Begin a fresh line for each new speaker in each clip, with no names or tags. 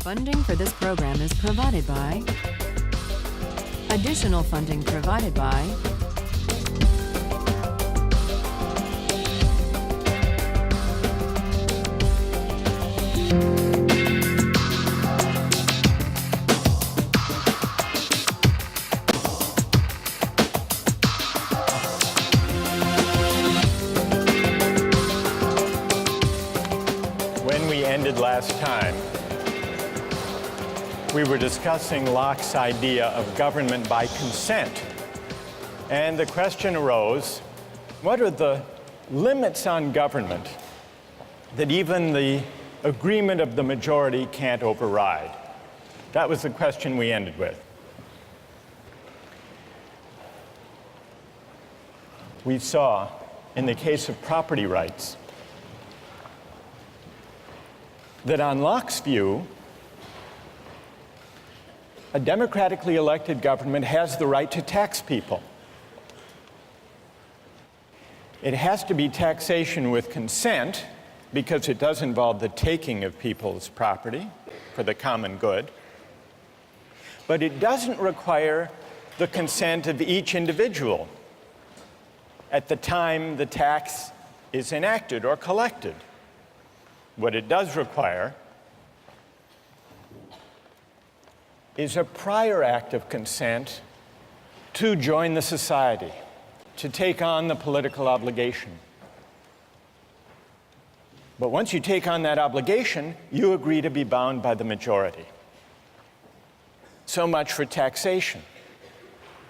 Funding for this program is provided by. Additional funding provided by.
When we ended last time, we were discussing Locke's idea of government by consent. And the question arose, what are the limits on government that even the agreement of the majority can't override? That was the question we ended with. We saw, in the case of property rights, that on Locke's view, a democratically elected government has the right to tax people. It has to be taxation with consent because it does involve the taking of people's property for the common good. But it doesn't require the consent of each individual at the time the tax is enacted or collected. What it does require is a prior act of consent to join the society, to take on the political obligation. But once you take on that obligation, you agree to be bound by the majority. So much for taxation.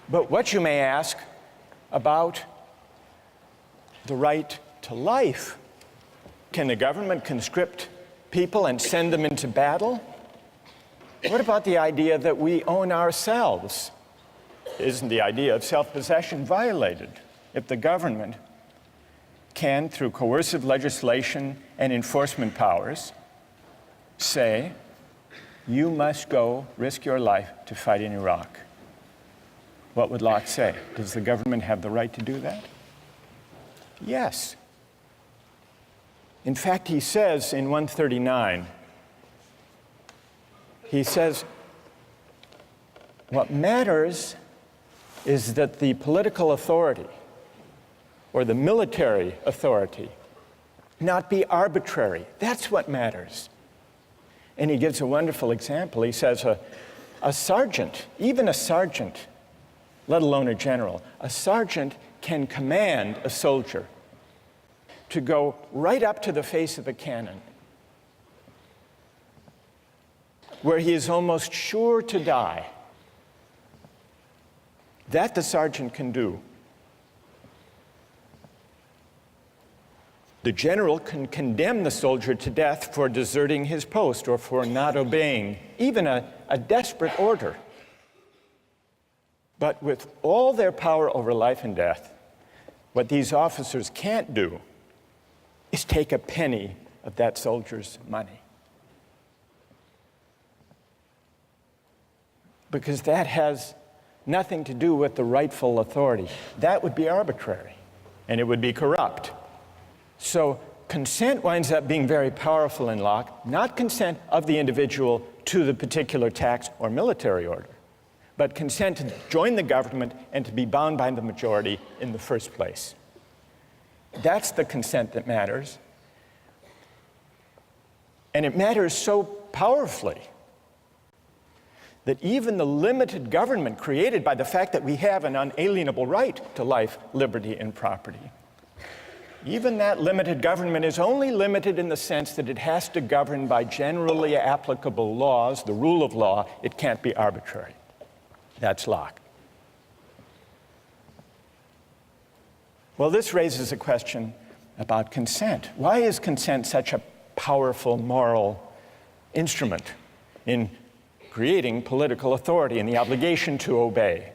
But what you may ask about the right to life? Can the government conscript people and send them into battle? What about the idea that we own ourselves? Isn't the idea of self-possession violated if the government can, through coercive legislation and enforcement powers, say, you must go risk your life to fight in Iraq? What would Locke say? Does the government have the right to do that? Yes. In fact, he says in 139, he says, what matters is that the political authority or the military authority not be arbitrary. That's what matters. And he gives a wonderful example. He says a sergeant, even a sergeant, let alone a general, a sergeant can command a soldier to go right up to the face of a cannon where he is almost sure to die. That the sergeant can do. The general can condemn the soldier to death for deserting his post or for not obeying even a desperate order. But with all their power over life and death, what these officers can't do is take a penny of that soldier's money. Because that has nothing to do with the rightful authority. That would be arbitrary, and it would be corrupt. So consent winds up being very powerful in Locke, not consent of the individual to the particular tax or military order, but consent to join the government and to be bound by the majority in the first place. That's the consent that matters. And it matters so powerfully that even the limited government created by the fact that we have an unalienable right to life, liberty, and property, even that limited government is only limited in the sense that it has to govern by generally applicable laws, the rule of law. It can't be arbitrary. That's Locke. Well, this raises a question about consent. Why is consent such a powerful moral instrument in creating political authority and the obligation to obey?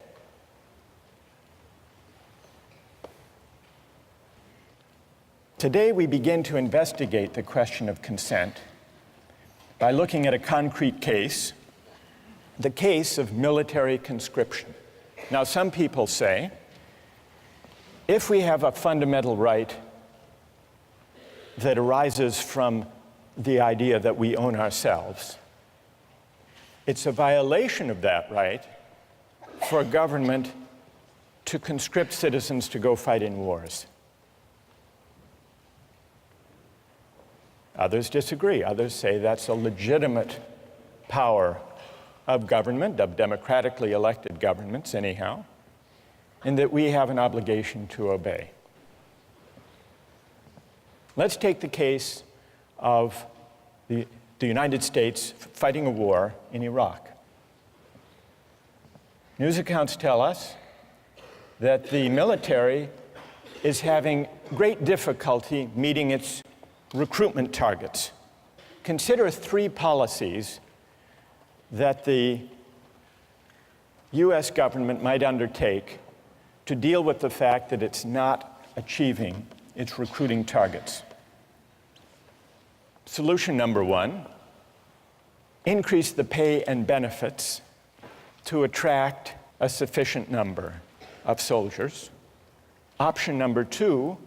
Today, we begin to investigate the question of consent by looking at a concrete case, the case of military conscription. Now, some people say, if we have a fundamental right that arises from the idea that we own ourselves, It's a violation of that right for a government to conscript citizens to go fight in wars. Others disagree. Others say that's a legitimate power of government, of democratically elected governments anyhow, and that we have an obligation to obey. Let's take the case of the United States fighting a war in Iraq. News accounts tell us that the military is having great difficulty meeting its recruitment targets. Consider three policies that the US government might undertake to deal with the fact that it's not achieving its recruiting targets. Solution number one, increase the pay and benefits to attract a sufficient number of soldiers. Option number two,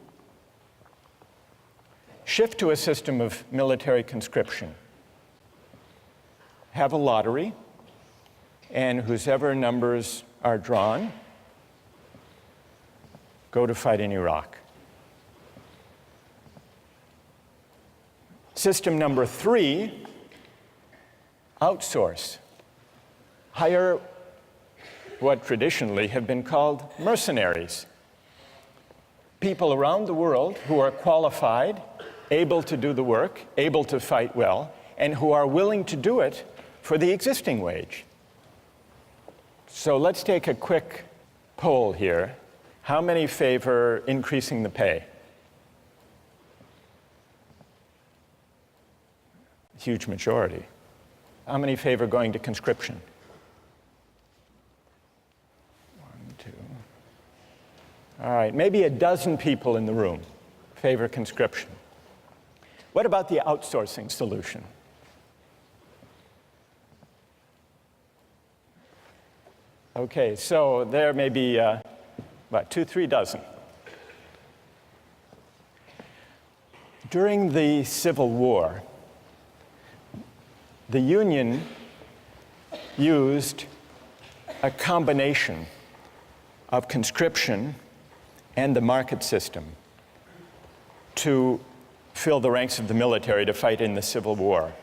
shift to a system of military conscription. Have a lottery, and whosever numbers are drawn go to fight in Iraq. System number three, outsource. Hire what traditionally have been called mercenaries. People around the world who are qualified, able to do the work, able to fight well, and who are willing to do it for the existing wage. So let's take a quick poll here. How many favor increasing the pay? Huge majority. How many favor going to conscription? 1, 2. All right, maybe a dozen people in the room favor conscription. What about the outsourcing solution? Okay, so there may be, 2, 3 dozen. During the Civil War, the Union used a combination of conscription and the market system to fill the ranks of the military to fight in the Civil War.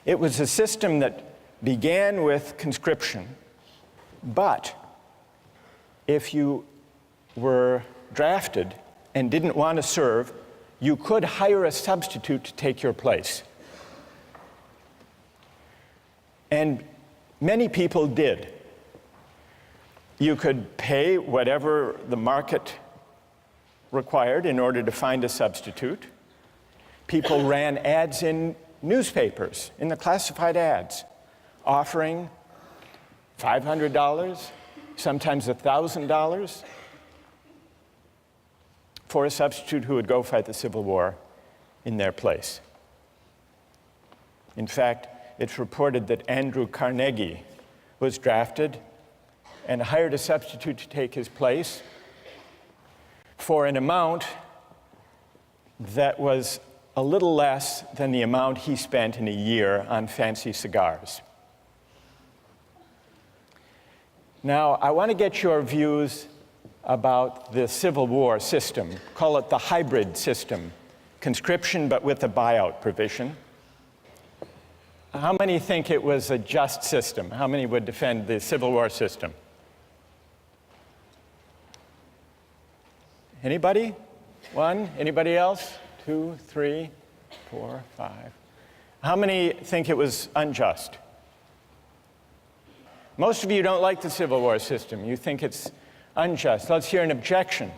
It was a system that began with conscription, but if you were drafted and didn't want to serve, you could hire a substitute to take your place. And many people did. You could pay whatever the market required in order to find a substitute. People ran ads in newspapers, in the classified ads, offering $500, sometimes $1,000 for a substitute who would go fight the Civil War in their place. In fact, it's reported that Andrew Carnegie was drafted and hired a substitute to take his place for an amount that was a little less than the amount he spent in a year on fancy cigars. Now, I want to get your views about the Civil War system. Call it the hybrid system, conscription but with a buyout provision. How many think it was a just system? How many would defend the Civil War system? Anybody? One? Anybody else? 2, 3, 4, 5. How many think it was unjust? Most of you don't like the Civil War system. You think it's unjust. Let's hear an objection.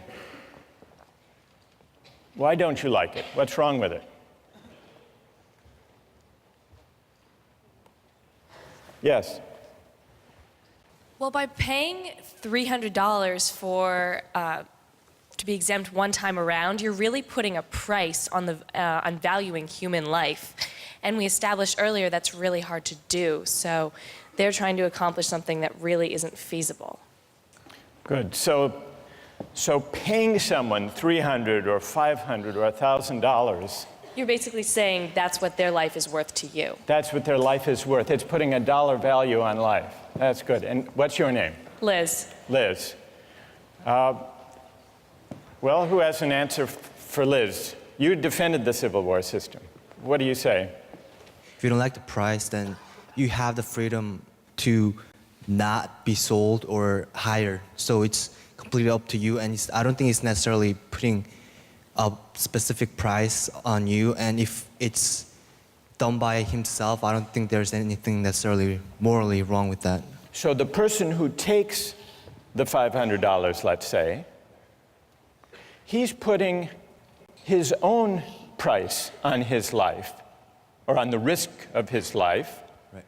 Why don't you like it? What's wrong with it? Yes.
Well, by paying $300 for to be exempt one time around, you're really putting a price on on valuing human life. And we established earlier that's really hard to do. So they're trying to accomplish something that really isn't feasible.
Good. So paying someone $300 or $500 or $1,000
You're basically saying that's what their life is worth to you.
That's what their life is worth. It's putting a dollar value on life. That's good. And what's your name?
Liz.
Liz. Well, who has an answer for Liz? You defended the Civil War system. What do you say?
If you don't like the price, then you have the freedom to not be sold or hired. So it's completely up to you, and I don't think it's necessarily putting a specific price on you. And if it's done by himself, I don't think there's anything necessarily morally wrong with that.
So the person who takes the $500, let's say, he's putting his own price on his life, or on the risk of his life,
Right.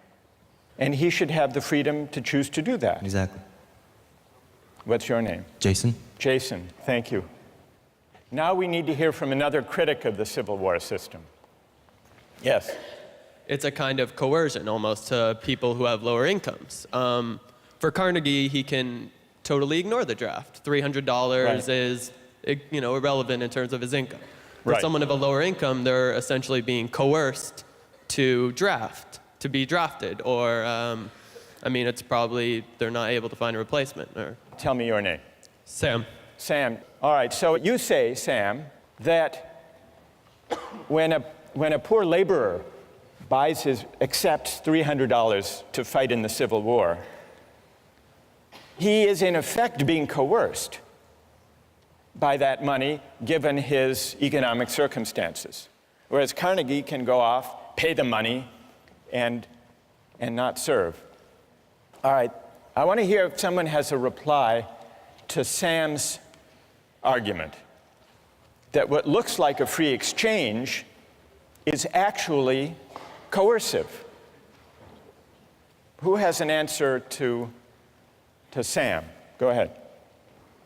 and he should have the freedom to choose to do that.
Exactly.
What's your name?
Jason?
Jason, thank you. Now we need to hear from another critic of the Civil War system. Yes?
It's a kind of coercion almost to people who have lower incomes. For Carnegie, he can totally ignore the draft. $300
Right.
is irrelevant in terms of his income. For
Right.
someone of a lower income, they're essentially being coerced to be drafted, or it's probably they're not able to find a replacement. Or
Tell me your name.
Sam.
Sam. All right, so you say, Sam, that when a poor laborer accepts $300 to fight in the Civil War, he is in effect being coerced by that money given his economic circumstances. Whereas Carnegie can go off, pay the money, and not serve. All right, I want to hear if someone has a reply to Sam's argument that what looks like a free exchange is actually coercive. Who has an answer to Sam? Go ahead.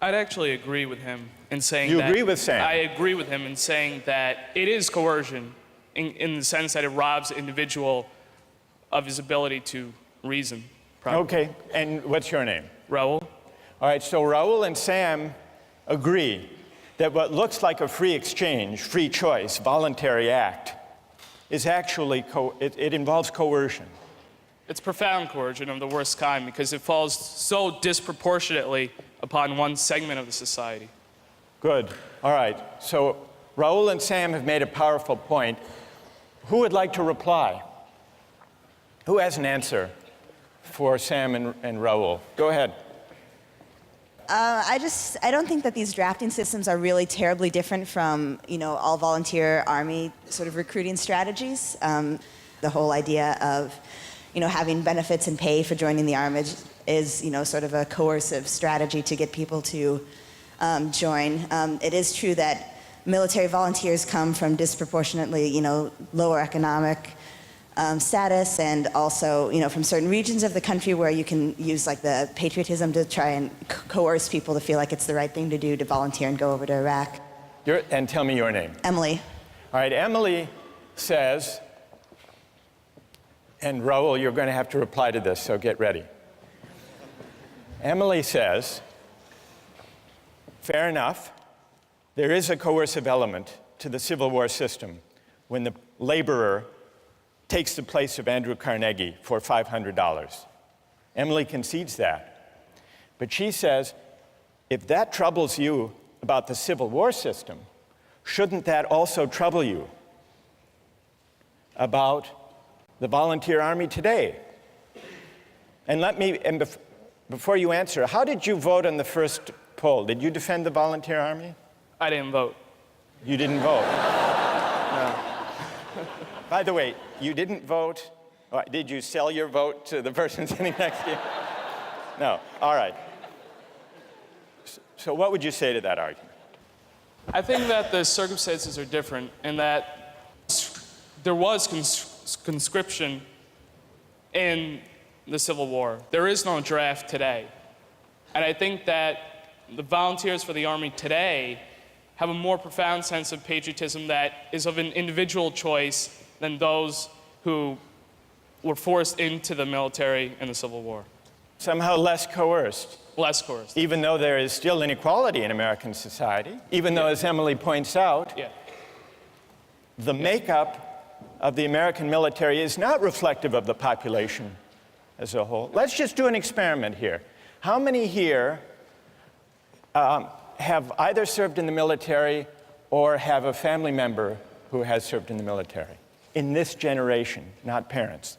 I'd actually agree with him in saying
You
that...
agree with Sam?
I agree with him in saying that it is coercion in the sense that it robs the individual of his ability to reason properly.
Okay, and what's your name?
Raul?
All right, so Raul and Sam agree that what looks like a free exchange, free choice, voluntary act, is actually, it involves coercion.
It's profound coercion of the worst kind because it falls so disproportionately upon one segment of the society.
Good. All right. So Raul and Sam have made a powerful point. Who would like to reply? Who has an answer for Sam and Raul? Go ahead.
I don't think that these drafting systems are really terribly different from, all volunteer Army sort of recruiting strategies. The whole idea of, having benefits and pay for joining the Army is, sort of a coercive strategy to get people to join. It is true that military volunteers come from disproportionately, lower economic status, and also, from certain regions of the country where you can use like the patriotism to try and coerce people to feel like it's the right thing to do to volunteer and go over to Iraq.
And tell me your name.
Emily.
All right, Emily says, and Raul, you're going to have to reply to this, so get ready. Emily says, fair enough, there is a coercive element to the Civil War system when the laborer takes the place of Andrew Carnegie for $500. Emily concedes that. But she says, if that troubles you about the Civil War system, shouldn't that also trouble you about the volunteer army today? And before you answer, how did you vote on the first poll? Did you defend the volunteer army?
I didn't vote.
You didn't vote? No. By the way, you didn't vote. Did you sell your vote to the person sitting next to you? No. All right. So what would you say to that argument?
I think that the circumstances are different in that there was conscription in the Civil War. There is no draft today. And I think that the volunteers for the Army today have a more profound sense of patriotism that is of an individual choice than those who were forced into the military in the Civil War.
Somehow less coerced.
Less coerced.
Even though there is still inequality in American society, even though, as Emily points out,
Yeah.
the makeup of the American military is not reflective of the population as a whole. Let's just do an experiment here. How many here have either served in the military or have a family member who has served in the military? In this generation, not parents,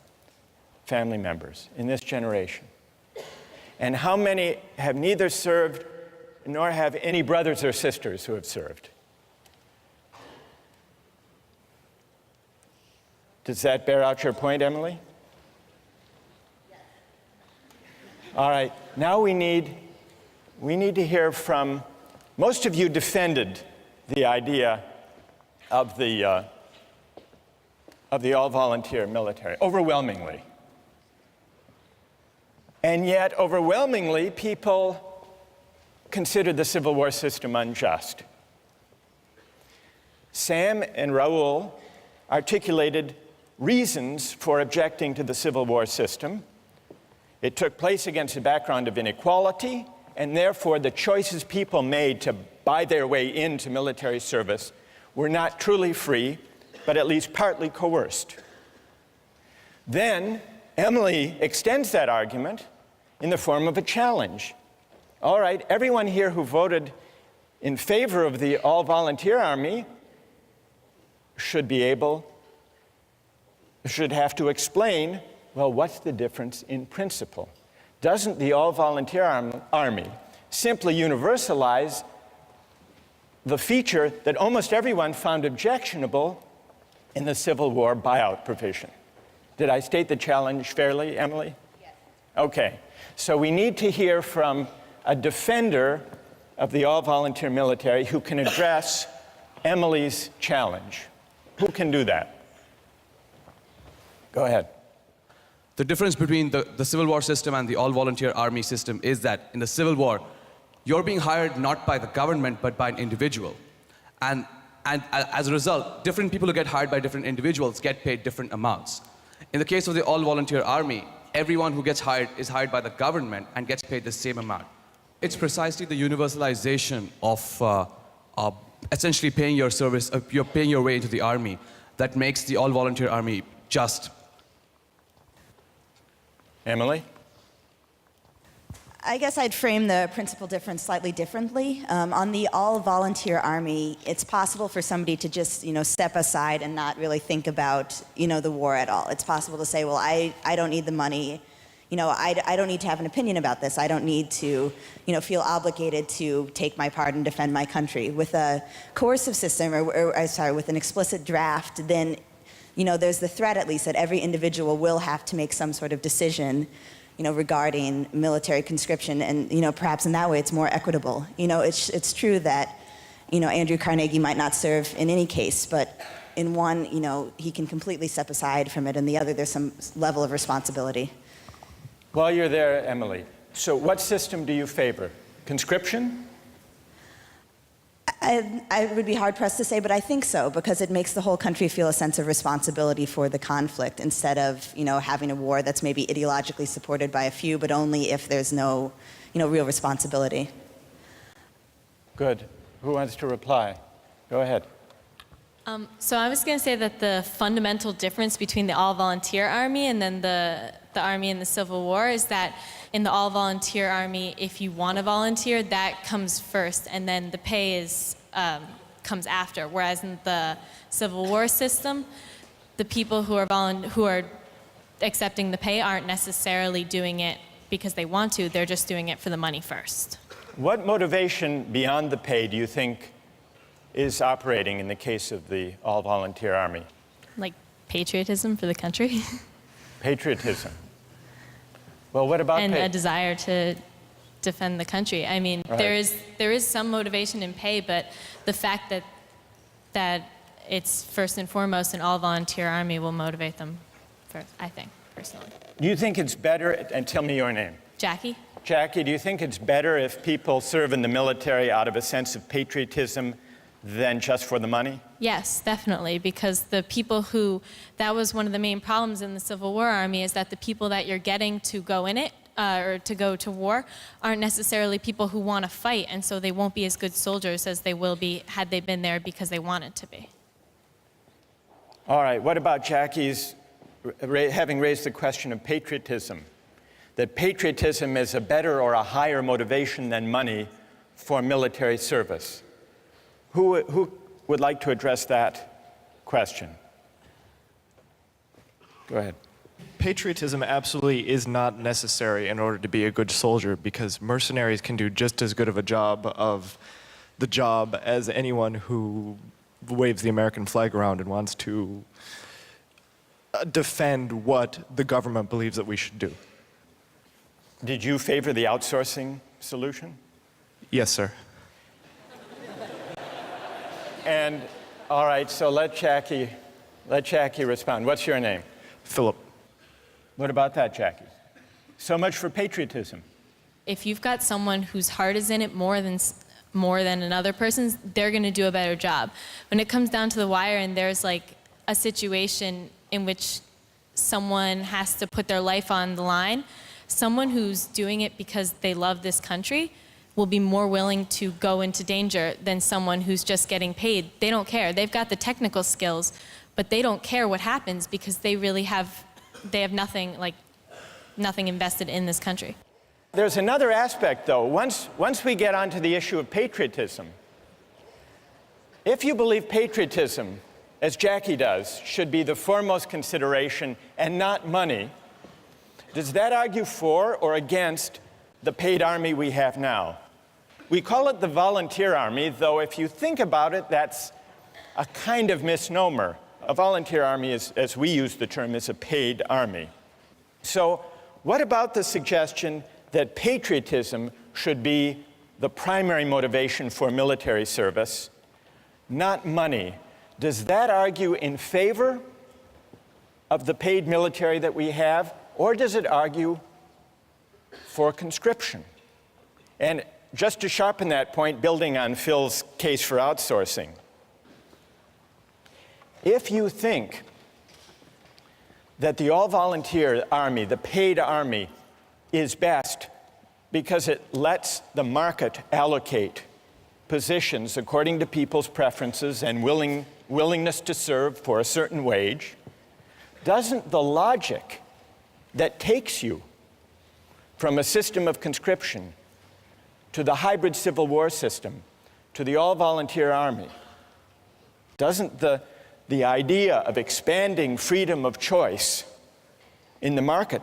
family members, in this generation. And how many have neither served nor have any brothers or sisters who have served? Does that bear out your point, Emily? Yes. All right, now we need to hear from, most of you defended the idea of the all-volunteer military, overwhelmingly. And yet, overwhelmingly, people considered the Civil War system unjust. Sam and Raul articulated reasons for objecting to the Civil War system. It took place against a background of inequality, and therefore the choices people made to buy their way into military service were not truly free, but at least partly coerced. Then Emily extends that argument in the form of a challenge. All right, everyone here who voted in favor of the all-volunteer army should have to explain, well, what's the difference in principle? Doesn't the all-volunteer army simply universalize the feature that almost everyone found objectionable in the Civil War buyout provision? Did I state the challenge fairly, Emily? Yes. Okay, so we need to hear from a defender of the all-volunteer military who can address Emily's challenge. Who can do that? Go ahead.
The difference between the Civil War system and the all-volunteer army system is that in the Civil War, you're being hired not by the government, but by an individual. And as a result, different people who get hired by different individuals get paid different amounts. In the case of the all-volunteer army, everyone who gets hired is hired by the government and gets paid the same amount. It's precisely the universalization of essentially paying your service, you're paying your way into the army, that makes the all-volunteer army just.
Emily?
I guess I'd frame the principal difference slightly differently. On the all-volunteer army, it's possible for somebody to just, step aside and not really think about, the war at all. It's possible to say, well, I don't need the money. I don't need to have an opinion about this. I don't need to, feel obligated to take my part and defend my country. With a coercive system, with an explicit draft, then, there's the threat, at least, that every individual will have to make some sort of decision regarding military conscription, and perhaps in that way it's more equitable. It's true that Andrew Carnegie might not serve in any case, but in one, he can completely step aside from it, and the other there's some level of responsibility.
While you're there, Emily, so what system do you favor? Conscription?
I would be hard-pressed to say, but I think so, because it makes the whole country feel a sense of responsibility for the conflict, instead of, having a war that's maybe ideologically supported by a few, but only if there's no, real responsibility.
Good. Who wants to reply? Go ahead.
So I was going to say that the fundamental difference between the all-volunteer army and then the army in the Civil War is that in the all-volunteer army, if you want to volunteer, that comes first, and then the pay comes after. Whereas in the Civil War system, the people who are accepting the pay aren't necessarily doing it because they want to. They're just doing it for the money first.
What motivation beyond the pay do you think is operating in the case of the all-volunteer army?
Like patriotism for the country.
Patriotism. Well, what about
and
pay?
a desire to defend the country. I mean,
Right.
there is some motivation in pay, but the fact that it's first and foremost an all-volunteer army will motivate them first, I think, personally.
Do you think it's better, and tell me your name.
Jackie?
Jackie, do you think it's better if people serve in the military out of a sense of patriotism than just for the money?
Yes, definitely, because the people that was one of the main problems in the Civil War Army, is that the people that you're getting to go in it, or to go to war, aren't necessarily people who want to fight, and so they won't be as good soldiers as they will be had they been there because they wanted to be.
All right, what about Jackie's having raised the question of patriotism? That patriotism is a better or a higher motivation than money for military service. Who would like to address that question? Go ahead.
Patriotism absolutely is not necessary in order to be a good soldier, because mercenaries can do just as good of a job as anyone who waves the American flag around and wants to defend what the government believes that we should do.
Did you favor the outsourcing solution?
Yes, sir.
And all right, so let Jackie respond. What's your name?
Philip.
What about that, Jackie? So much for patriotism.
If you've got someone whose heart is in it more than another person's, they're going to do a better job. When it comes down to the wire and there's like a situation in which someone has to put their life on the line, someone who's doing it because they love this country will be more willing to go into danger than someone who's just getting paid. They don't care. They've got the technical skills, but they don't care what happens because they have nothing invested in this country.
There's another aspect, though. Once we get onto the issue of patriotism, if you believe patriotism, as Jackie does, should be the foremost consideration and not money, does that argue for or against the paid army we have now? We call it the volunteer army, though if you think about it, that's a kind of misnomer. A volunteer army, as we use the term, is a paid army. So what about the suggestion that patriotism should be the primary motivation for military service, not money? Does that argue in favor of the paid military that we have, or does it argue for conscription? And just to sharpen that point, building on Phil's case for outsourcing, if you think that the all-volunteer army, the paid army, is best because it lets the market allocate positions according to people's preferences and willingness to serve for a certain wage, doesn't the logic that takes you from a system of conscription to the hybrid Civil War system to the all-volunteer army, doesn't the idea of expanding freedom of choice in the market,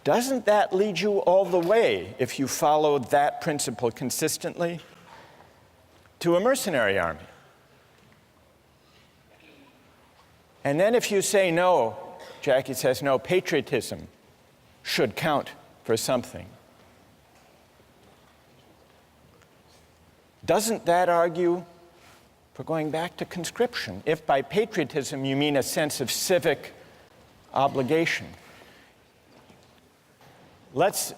doesn't that lead you all the way, if you follow that principle consistently, to a mercenary army? And then if you say no, Jackie says no, patriotism should count for something, doesn't that argue for going back to conscription, if by patriotism you mean a sense of civic obligation? Let's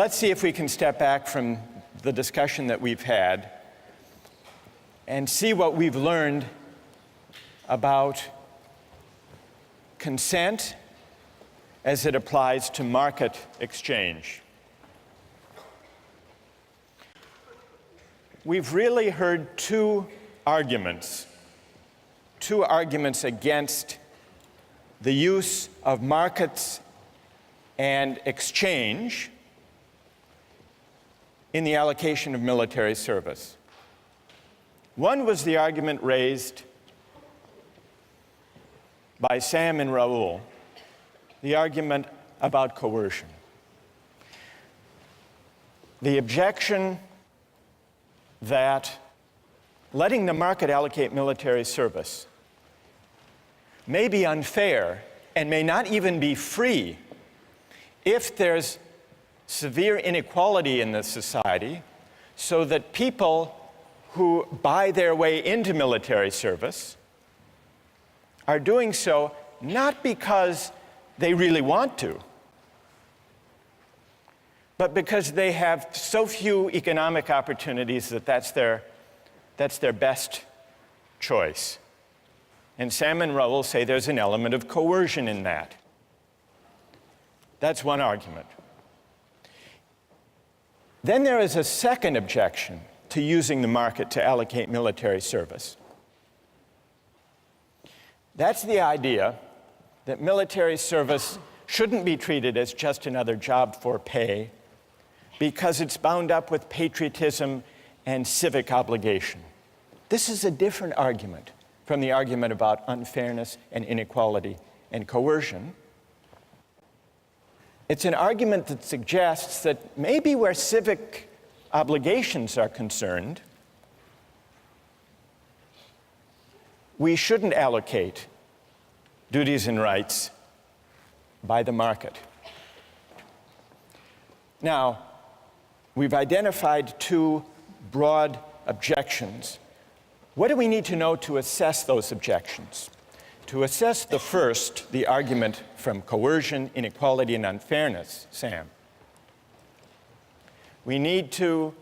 see if we can step back from the discussion that we've had and see what we've learned about consent as it applies to market exchange. We've really heard two arguments against the use of markets and exchange in the allocation of military service. One was the argument raised by Sam and Raul, the argument about coercion. The objection that letting the market allocate military service may be unfair and may not even be free if there's severe inequality in the society, so that people who buy their way into military service are doing so not because they really want to, but because they have so few economic opportunities that that's their best choice. And Sam and Raul say there's an element of coercion in that. That's one argument. Then there is a second objection to using the market to allocate military service. That's the idea that military service shouldn't be treated as just another job for pay because it's bound up with patriotism and civic obligation. This is a different argument from the argument about unfairness and inequality and coercion. It's an argument that suggests that maybe where civic obligations are concerned, we shouldn't allocate duties and rights by the market. Now, we've identified two broad objections. What do we need to know to assess those objections? To assess the first, the argument from coercion, inequality, and unfairness, Sam, we need to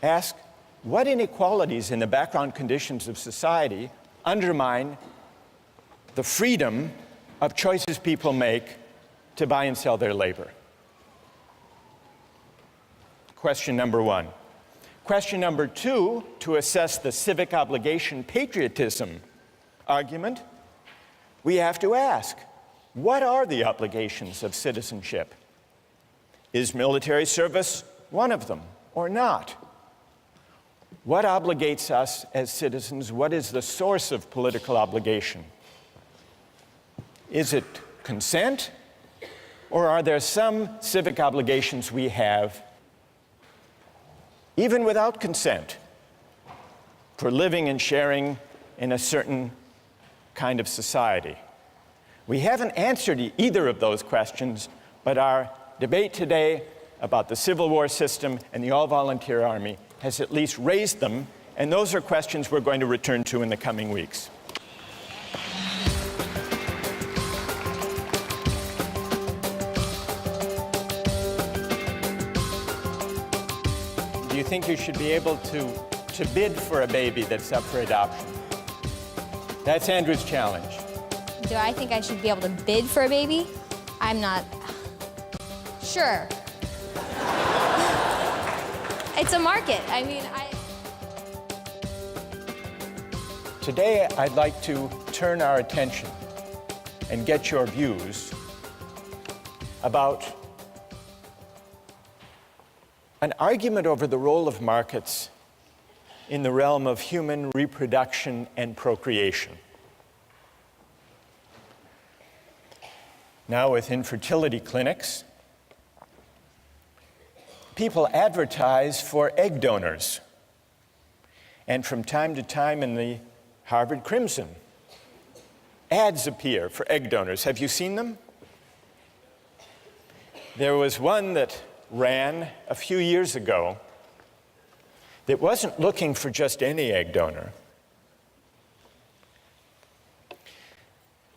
ask what inequalities in the background conditions of society undermine the freedom of choices people make to buy and sell their labor. Question number one. Question number two, to assess the civic obligation patriotism argument, we have to ask, what are the obligations of citizenship? Is military service one of them or not? What obligates us as citizens? What is the source of political obligation? Is it consent, or are there some civic obligations we have even without consent for living and sharing in a certain kind of society? We haven't answered either of those questions, but our debate today about the Civil War system and the all-volunteer army has at least raised them, and those are questions we're going to return to in the coming weeks. Do you think you should be able to bid for a baby that's up for adoption? That's Andrew's challenge.
Do I think I should be able to bid for a baby? I'm not sure. It's a market. I mean,
Today, I'd like to turn our attention and get your views about an argument over the role of markets in the realm of human reproduction and procreation. Now, with infertility clinics, people advertise for egg donors. And from time to time in the Harvard Crimson, ads appear for egg donors. Have you seen them? There was one that ran a few years ago that wasn't looking for just any egg donor.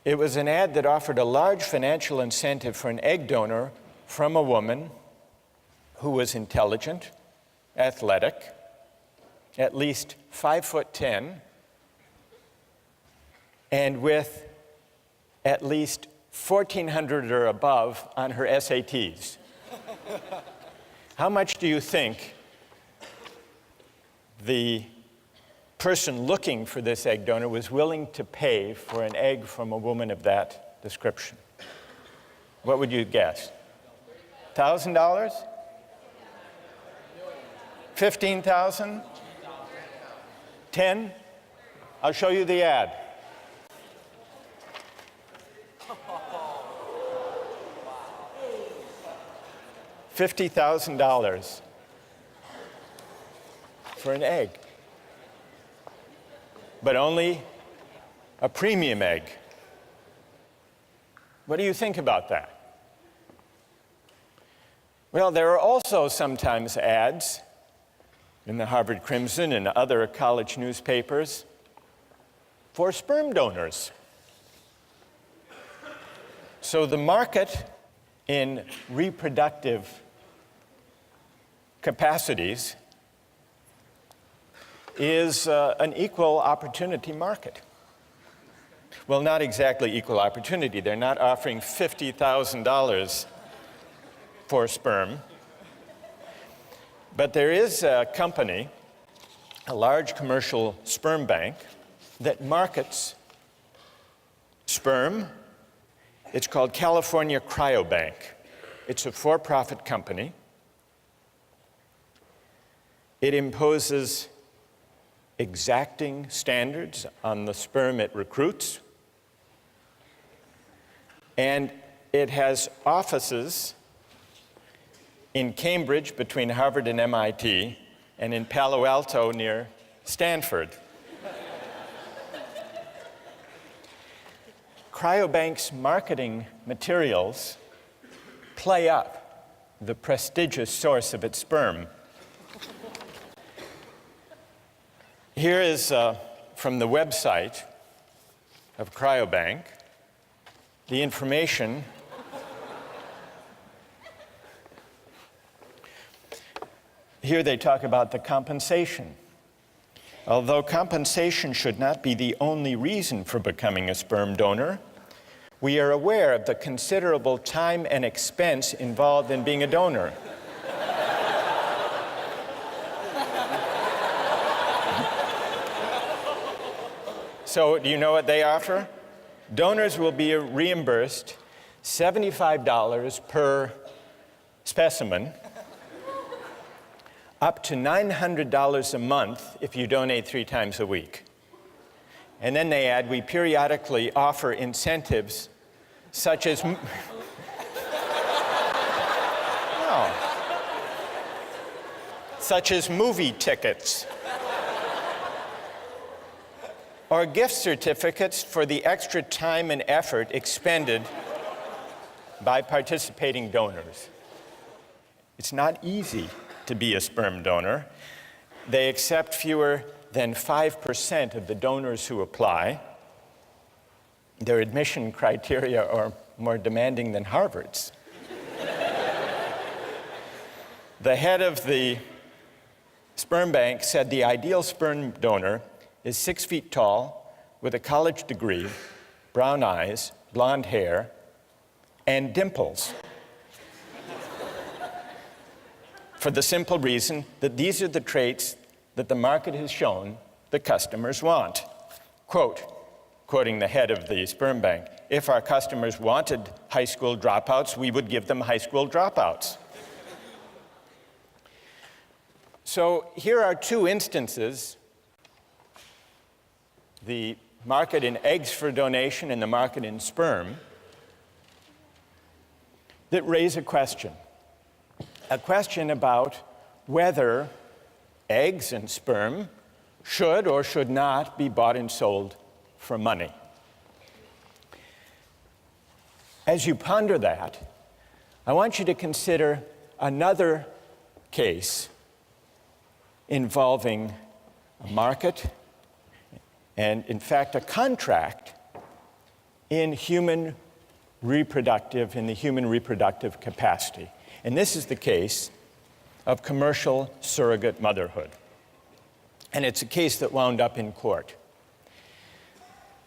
It was an ad that offered a large financial incentive for an egg donor from a woman who was intelligent, athletic, at least 5'10", and with at least 1,400 or above on her SATs. How much do you think the person looking for this egg donor was willing to pay for an egg from a woman of that description? What would you guess? $1,000? 15,000? 10? I'll show you the ad. $50,000 for an egg, but only a premium egg. What do you think about that? Well, there are also sometimes ads in the Harvard Crimson and other college newspapers for sperm donors. So the market in reproductive capacities is an equal opportunity market. Well, not exactly equal opportunity. They're not offering $50,000 for sperm. But there is a company, a large commercial sperm bank, that markets sperm. It's called California Cryobank. It's a for-profit company. It imposes exacting standards on the sperm it recruits. And it has offices in Cambridge between Harvard and MIT, and in Palo Alto near Stanford. Cryobank's marketing materials play up the prestigious source of its sperm. Here is from the website of Cryobank the information here. They talk about the compensation. Although compensation should not be the only reason for becoming a sperm donor, we are aware of the considerable time and expense involved in being a donor. So, do you know what they offer? Donors will be reimbursed $75 per specimen, up to $900 a month if you donate 3 times a week. And then they add, we periodically offer incentives such as such as movie tickets or gift certificates for the extra time and effort expended by participating donors. It's not easy to be a sperm donor. They accept fewer than 5% of the donors who apply. Their admission criteria are more demanding than Harvard's. The head of the sperm bank said the ideal sperm donor is 6 feet tall, with a college degree, brown eyes, blonde hair, and dimples. For the simple reason that these are the traits that the market has shown the customers want. Quote, quoting the head of the sperm bank, if our customers wanted high school dropouts, we would give them high school dropouts. So here are 2 instances, the market in eggs for donation and the market in sperm, that raise a question about whether eggs and sperm should or should not be bought and sold for money. As you ponder that, I want you to consider another case involving a market and, in fact, a contract in the human reproductive capacity. And this is the case of commercial surrogate motherhood. And it's a case that wound up in court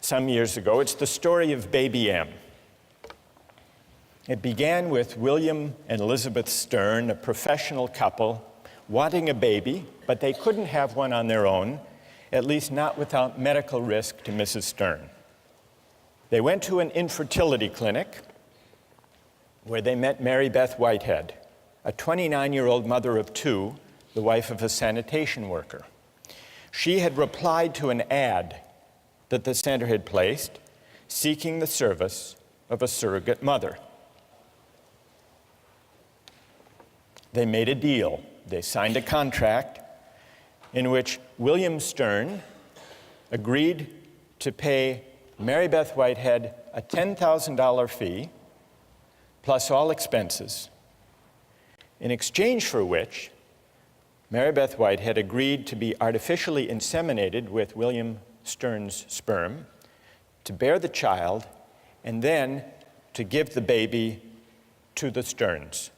some years ago. It's the story of Baby M. It began with William and Elizabeth Stern, a professional couple, wanting a baby, but they couldn't have one on their own, at least not without medical risk to Mrs. Stern. They went to an infertility clinic where they met Mary Beth Whitehead, a 29-year-old mother of 2, the wife of a sanitation worker. She had replied to an ad that the center had placed, seeking the service of a surrogate mother. They made a deal. They signed a contract in which William Stern agreed to pay Mary Beth Whitehead a $10,000 fee, plus all expenses, in exchange for which Mary Beth Whitehead agreed to be artificially inseminated with William Stern's sperm, to bear the child, and then to give the baby to the Sterns.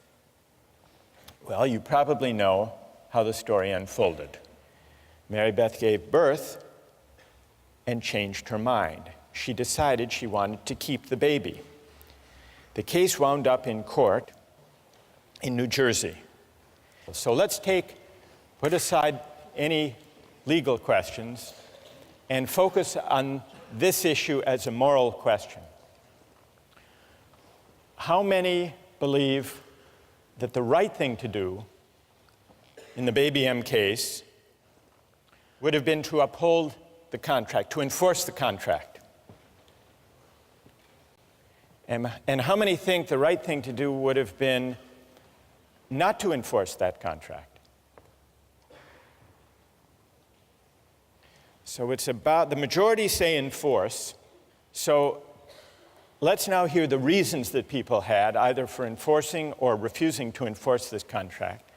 Well, you probably know how the story unfolded. Mary Beth gave birth and changed her mind. She decided she wanted to keep the baby. The case wound up in court in New Jersey. So let's put aside any legal questions and focus on this issue as a moral question. How many believe that the right thing to do in the Baby M case would have been to uphold the contract, to enforce the contract? And how many think the right thing to do would have been not to enforce that contract? So it's about, the majority say enforce. So let's now hear the reasons that people had, either for enforcing or refusing to enforce this contract.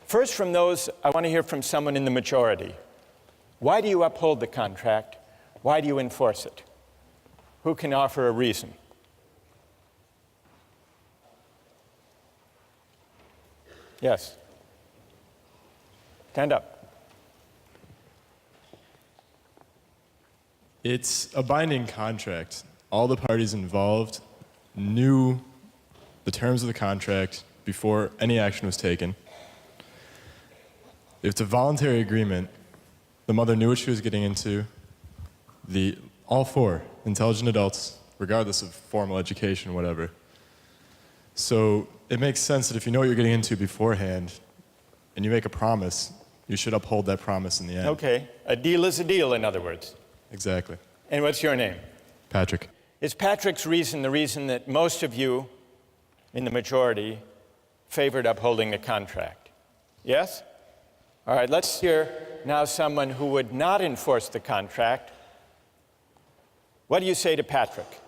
First, from those, I want to hear from someone in the majority. Why do you uphold the contract? Why do you enforce it? Who can offer a reason? Yes. Stand up.
It's a binding contract. All the parties involved knew the terms of the contract before any action was taken. If it's a voluntary agreement, the mother knew what she was getting into. All four intelligent adults, regardless of formal education, whatever. So it makes sense that if you know what you're getting into beforehand and you make a promise, you should uphold that promise in the end.
Okay. A deal is a deal, in other words.
Exactly.
And what's your name?
Patrick.
Is Patrick's reason the reason that most of you in the majority favored upholding the contract? Yes? All right, let's hear now someone who would not enforce the contract. What do you say to Patrick?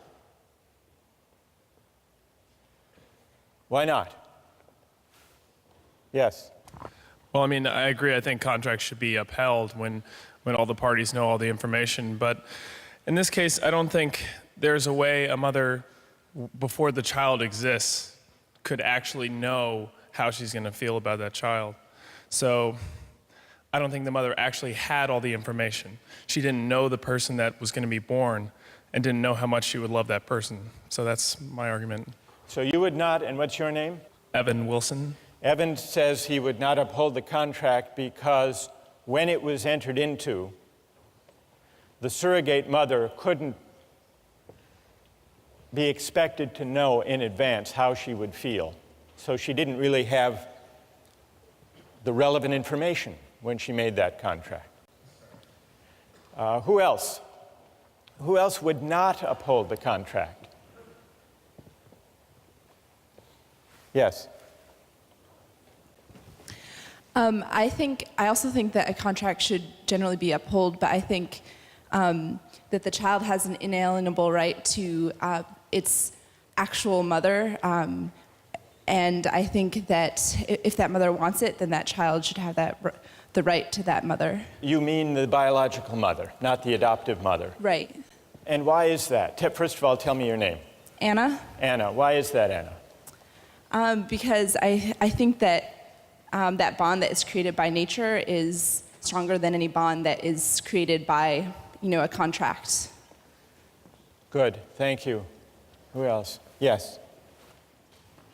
Why not? Yes.
Well, I mean, I agree. I think contracts should be upheld when all the parties know all the information. But in this case, I don't think there's a way a mother, before the child exists, could actually know how she's going to feel about that child. So I don't think the mother actually had all the information. She didn't know the person that was going to be born and didn't know how much she would love that person. So that's my argument.
So you would not, and what's your name?
Evan Wilson.
Evan says he would not uphold the contract because when it was entered into, the surrogate mother couldn't be expected to know in advance how she would feel. So she didn't really have the relevant information when she made that contract. Who else? Who else would not uphold the contract? Yes.
I also think that a contract should generally be upheld, but I think that the child has an inalienable right to its actual mother, and I think that if that mother wants it, then that child should have the right to that mother.
You mean the biological mother, not the adoptive mother?
Right.
And why is that? First of all, tell me your name.
Anna?
Anna. Why is that, Anna?
Because I think that that bond that is created by nature is stronger than any bond that is created by, a contract.
Good, thank you. Who else? Yes.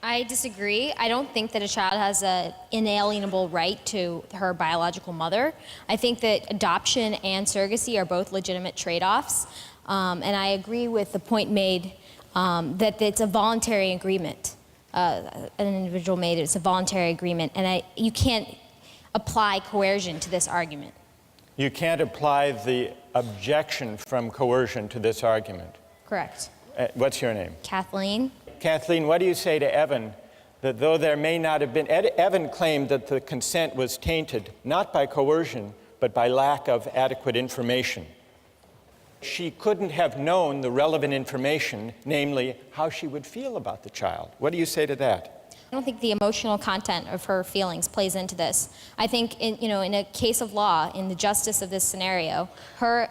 I disagree. I don't think that a child has an inalienable right to her biological mother. I think that adoption and surrogacy are both legitimate trade-offs. And I agree with the point made that it's a voluntary agreement. An individual made it. It's a voluntary agreement, and you can't apply coercion to this argument.
You can't apply the objection from coercion to this argument.
Correct.
What's your name?
Kathleen.
Kathleen, what do you say to Evan that though there may not have been, Evan claimed that the consent was tainted not by coercion, but by lack of adequate information. She couldn't have known the relevant information, namely how she would feel about the child. What do you say to that?
I don't think the emotional content of her feelings plays into this. I think in a case of law, in the justice of this scenario, her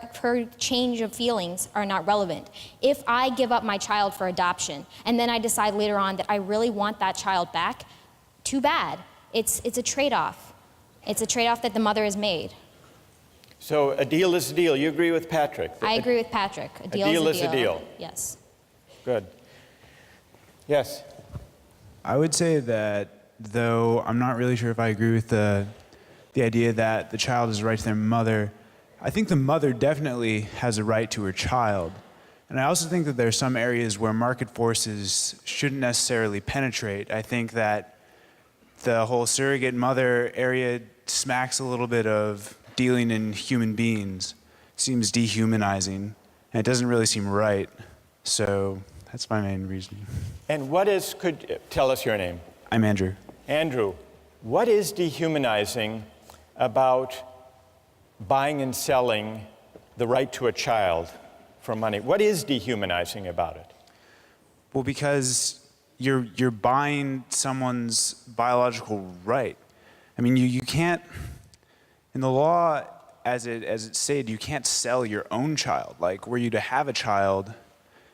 change of feelings are not relevant. If I give up my child for adoption and then I decide later on that I really want that child back, too bad. It's a trade-off. It's a trade-off that the mother has made.
So a deal is a deal. You agree with Patrick?
I agree with Patrick. A deal is a deal. Yes.
Good. Yes.
I would say that, though I'm not really sure if I agree with the idea that the child has a right to their mother, I think the mother definitely has a right to her child. And I also think that there are some areas where market forces shouldn't necessarily penetrate. I think that the whole surrogate mother area smacks a little bit of dealing in human beings. Seems dehumanizing, and it doesn't really seem right. So that's my main reasoning.
And tell us your name.
I'm Andrew.
Andrew, what is dehumanizing about buying and selling the right to a child for money? What is dehumanizing about it?
Well, because you're buying someone's biological right. I mean, you can't, in the law, as it's stated, you can't sell your own child. Like, were you to have a child,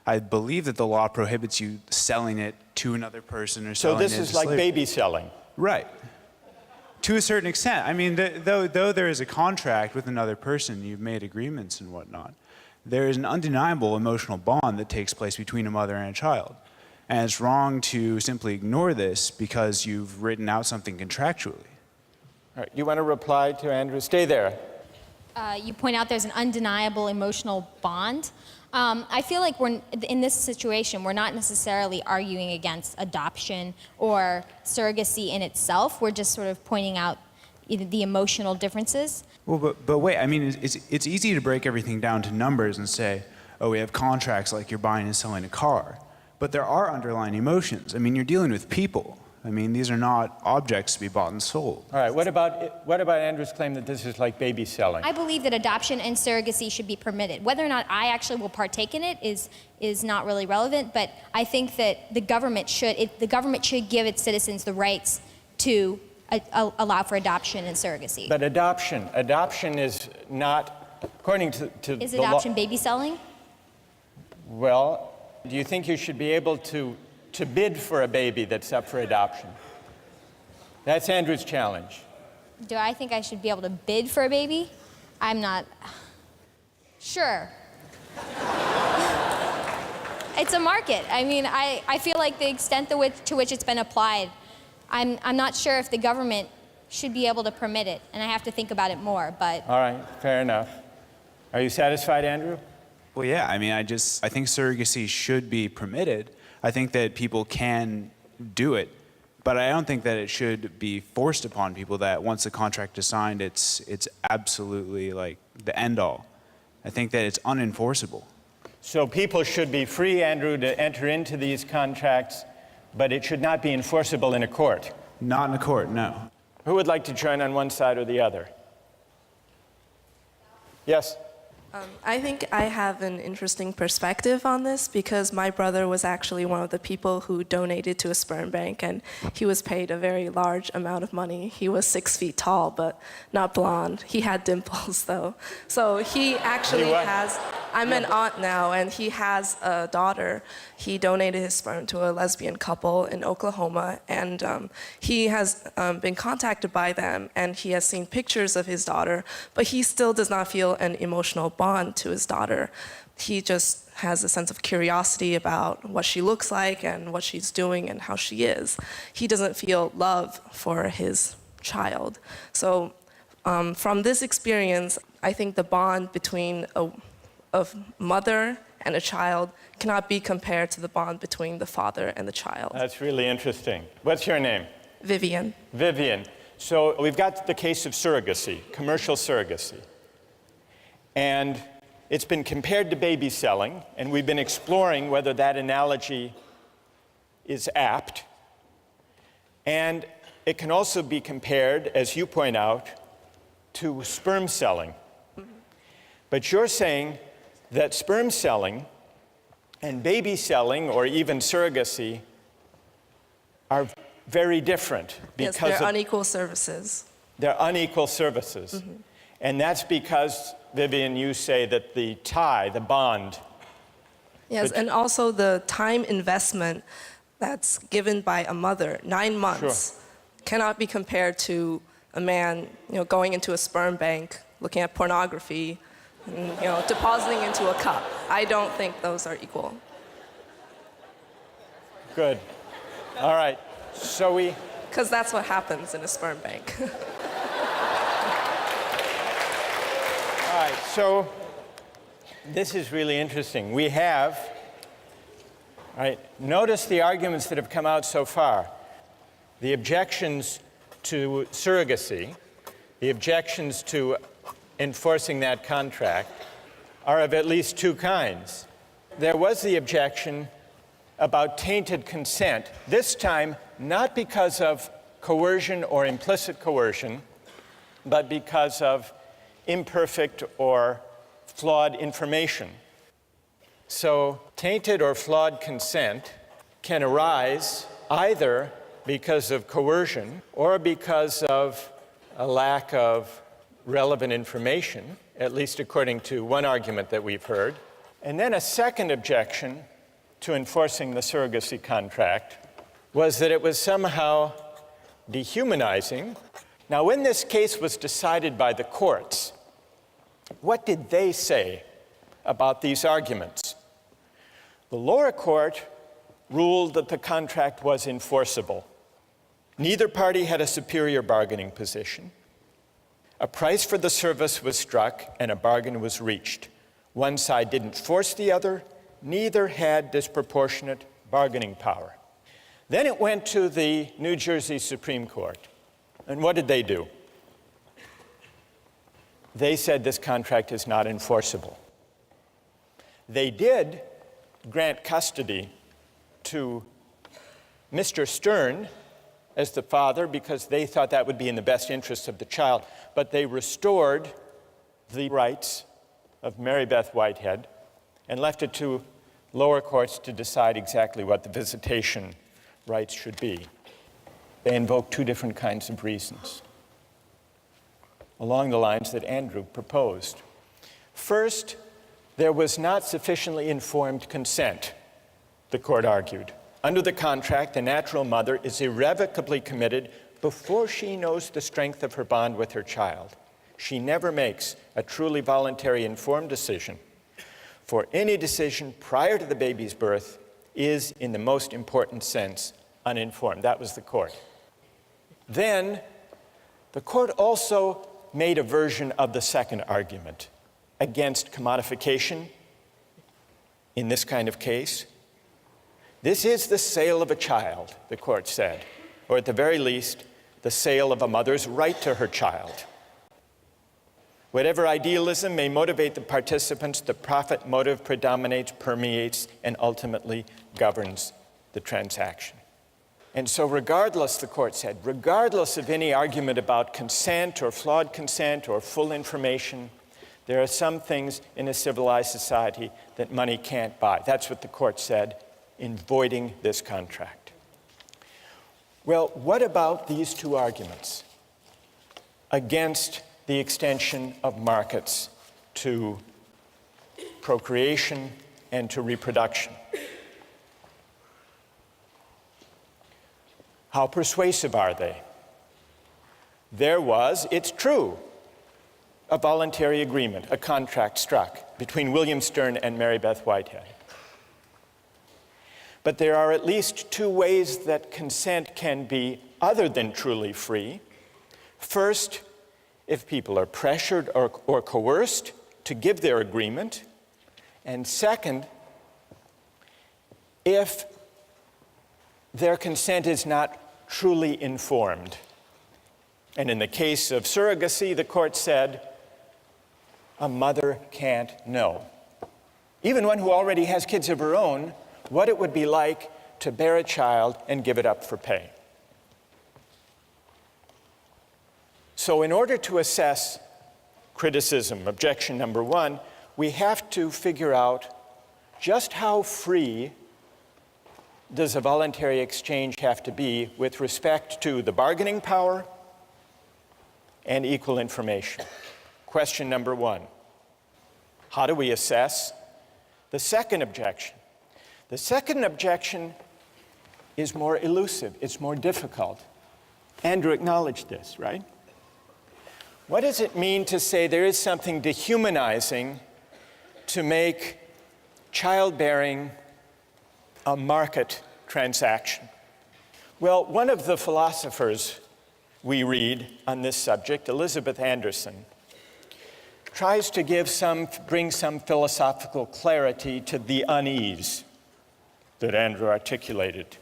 I believe that the law prohibits you selling it to another person or selling it
So this is
into
like
slavery.
baby selling.
Right. To a certain extent. I mean, though there is a contract with another person, you've made agreements and whatnot, there is an undeniable emotional bond that takes place between a mother and a child. And it's wrong to simply ignore this because you've written out something contractually.
All right, you want to reply to Andrew? Stay there.
You point out there's an undeniable emotional bond. I feel like in this situation, we're not necessarily arguing against adoption or surrogacy in itself. We're just sort of pointing out the emotional differences.
Well, but wait, I mean, it's easy to break everything down to numbers and say, oh, we have contracts like you're buying and selling a car. But there are underlying emotions. I mean, you're dealing with people. I mean, these are not objects to be bought and sold.
All right, what about Andrew's claim that this is like baby selling?
I believe that adoption and surrogacy should be permitted. Whether or not I actually will partake in it is not really relevant, but I think that the government should give its citizens the rights to allow for adoption and surrogacy.
But adoption is not, according to
Is
the law.
adoption baby selling?
Well, do you think you should be able to bid for a baby that's up for adoption? That's Andrew's challenge.
Do I think I should be able to bid for a baby? I'm not sure. It's a market. I mean, I feel like the extent to which it's been applied, I'm not sure if the government should be able to permit it, and I have to think about it more, but...
All right, fair enough. Are you satisfied, Andrew?
Well, yeah, I mean, I think surrogacy should be permitted. I think that people can do it, but I don't think that it should be forced upon people that once the contract is signed, it's absolutely like the end all. I think that it's unenforceable.
So people should be free, Andrew, to enter into these contracts, but it should not be enforceable in a court.
Not in a court, no.
Who would like to join on one side or the other? Yes?
I think I have an interesting perspective on this because my brother was actually one of the people who donated to a sperm bank, and he was paid a very large amount of money. He was 6 feet tall, but not blonde. He had dimples, though. So he actually has... I'm an aunt now, and he has a daughter. He donated his sperm to a lesbian couple in Oklahoma, and he has been contacted by them, and he has seen pictures of his daughter, but he still does not feel an emotional bond to his daughter. He just has a sense of curiosity about what she looks like and what she's doing and how she is. He doesn't feel love for his child. So from this experience, I think the bond between a mother and a child cannot be compared to the bond between the father and the child.
That's really interesting. What's your name?
Vivian.
Vivian. So we've got the case of surrogacy, commercial surrogacy. And it's been compared to baby selling, and we've been exploring whether that analogy is apt. And it can also be compared, as you point out, to sperm selling. But you're saying that sperm selling and baby selling, or even surrogacy, are very different.
Yes, they're unequal services.
They're unequal services. Mm-hmm. And that's because, Vivian, you say that the tie, the bond...
Yes, and also the time investment that's given by a mother, 9 months, cannot be compared to a man, going into a sperm bank, looking at pornography, and, depositing into a cup. I don't think those are equal.
Good. All right. So we...
Because that's what happens in a sperm bank.
All right, so this is really interesting. We have, all right, notice the arguments that have come out so far. The objections to surrogacy, the objections to enforcing that contract are of at least two kinds. There was the objection about tainted consent, this time not because of coercion or implicit coercion, but because of imperfect or flawed information. So tainted or flawed consent can arise either because of coercion or because of a lack of relevant information, at least according to one argument that we've heard. And then a second objection to enforcing the surrogacy contract was that it was somehow dehumanizing. Now, when this case was decided by the courts, what did they say about these arguments? The lower court ruled that the contract was enforceable. Neither party had a superior bargaining position. A price for the service was struck and a bargain was reached. One side didn't force the other, neither had disproportionate bargaining power. Then it went to the New Jersey Supreme Court. And what did they do? They said this contract is not enforceable. They did grant custody to Mr. Stern as the father because they thought that would be in the best interest of the child, but they restored the rights of Mary Beth Whitehead and left it to lower courts to decide exactly what the visitation rights should be. They invoked two different kinds of reasons along the lines that Andrew proposed. First, there was not sufficiently informed consent, the court argued. Under the contract, the natural mother is irrevocably committed before she knows the strength of her bond with her child. She never makes a truly voluntary informed decision, for any decision prior to the baby's birth is, in the most important sense, uninformed. That was the court. Then, the court also made a version of the second argument against commodification in this kind of case. This is the sale of a child, the court said, or at the very least, the sale of a mother's right to her child. Whatever idealism may motivate the participants, the profit motive predominates, permeates, and ultimately governs the transaction. And so regardless, the court said, regardless of any argument about consent or flawed consent or full information, there are some things in a civilized society that money can't buy. That's what the court said in voiding this contract. Well, what about these two arguments against the extension of markets to procreation and to reproduction? How persuasive are they? There was, it's true, a voluntary agreement, a contract struck between William Stern and Mary Beth Whitehead. But there are at least two ways that consent can be other than truly free. First, if people are pressured or coerced to give their agreement. And second, if their consent is not truly informed. And in the case of surrogacy, the court said, a mother can't know, even one who already has kids of her own, what it would be like to bear a child and give it up for pay. So in order to assess criticism, objection number one, we have to figure out just how free does a voluntary exchange have to be with respect to the bargaining power and equal information. Question number one, how do we assess the second objection? The second objection is more elusive, it's more difficult. Andrew acknowledged this, right? What does it mean to say there is something dehumanizing to make childbearing a market transaction? Well, one of the philosophers we read on this subject, Elizabeth Anderson, tries to bring some philosophical clarity to the unease that Andrew articulated.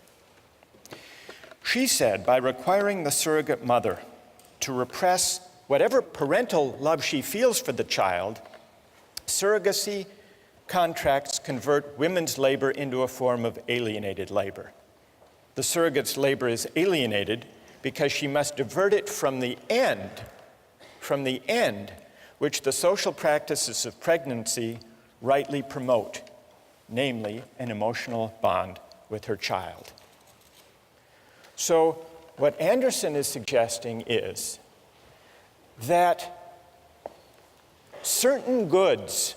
She said, by requiring the surrogate mother to repress whatever parental love she feels for the child, surrogacy contracts convert women's labor into a form of alienated labor. The surrogate's labor is alienated because she must divert it from the end which the social practices of pregnancy rightly promote, namely an emotional bond with her child. So what Anderson is suggesting is that certain goods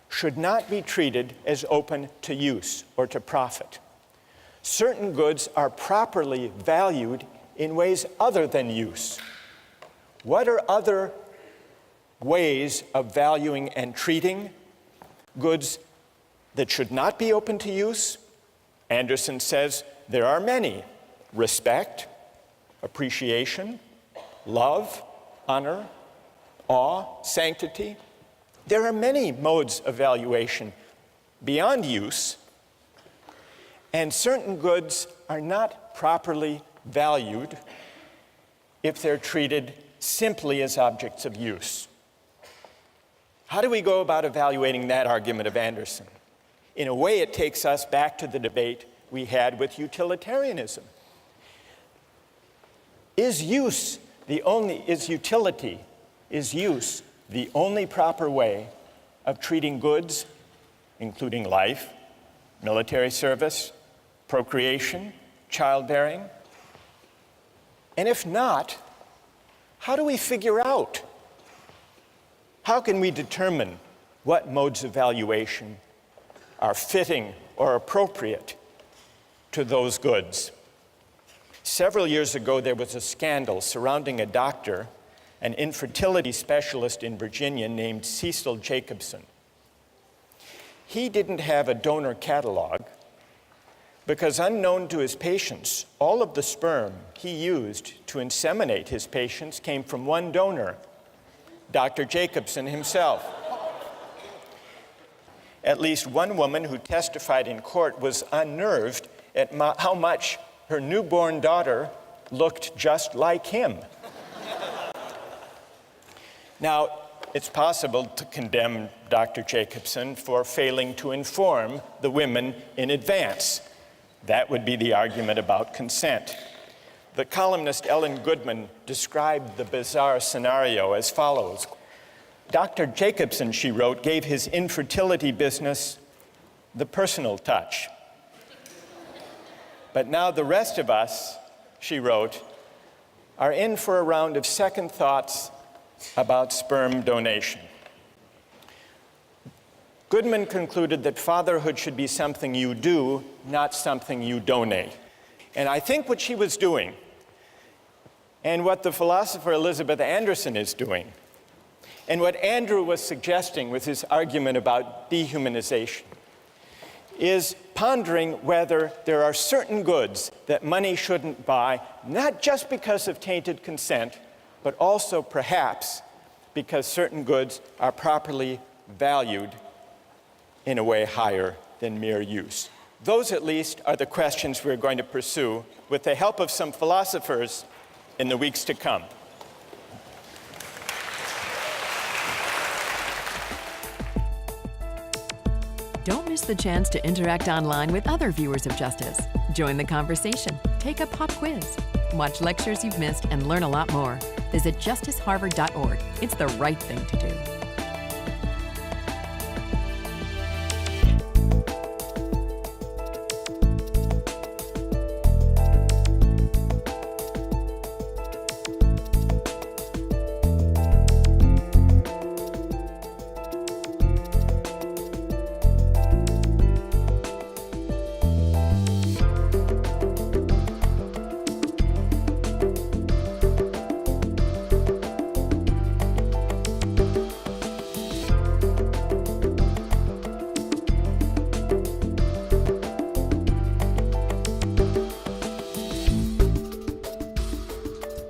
should not be treated as open to use or to profit. Certain goods are properly valued in ways other than use. What are other ways of valuing and treating goods that should not be open to use? Anderson says there are many: respect, appreciation, love, honor, awe, sanctity. There are many modes of valuation beyond use, and certain goods are not properly valued if they're treated simply as objects of use. How do we go about evaluating that argument of Anderson? In a way, it takes us back to the debate we had with utilitarianism. Is use the only proper way of treating goods, including life, military service, procreation, childbearing? And if not, how do we figure out? How can we determine what modes of valuation are fitting or appropriate to those goods? Several years ago, there was a scandal surrounding a doctor, an infertility specialist in Virginia named Cecil Jacobson. He didn't have a donor catalog because, unknown to his patients, all of the sperm he used to inseminate his patients came from one donor, Dr. Jacobson himself. At least one woman who testified in court was unnerved at how much her newborn daughter looked just like him. Now, it's possible to condemn Dr. Jacobson for failing to inform the women in advance. That would be the argument about consent. The columnist Ellen Goodman described the bizarre scenario as follows. Dr. Jacobson, she wrote, gave his infertility business the personal touch. But now the rest of us, she wrote, are in for a round of second thoughts about sperm donation. Goodman concluded that fatherhood should be something you do, not something you donate. And I think what she was doing, and what the philosopher Elizabeth Anderson is doing, and what Andrew was suggesting with his argument about dehumanization, is pondering whether there are certain goods that money shouldn't buy, not just because of tainted consent, but also perhaps because certain goods are properly valued in a way higher than mere use. Those, at least, are the questions we're going to pursue with the help of some philosophers in the weeks to come.
Don't miss the chance to interact online with other viewers of Justice. Join the conversation, take a pop quiz, watch lectures you've missed, and learn a lot more. Visit justiceharvard.org. It's the right thing to do.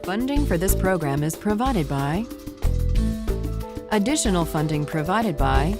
Funding for this program is provided by Additional funding provided by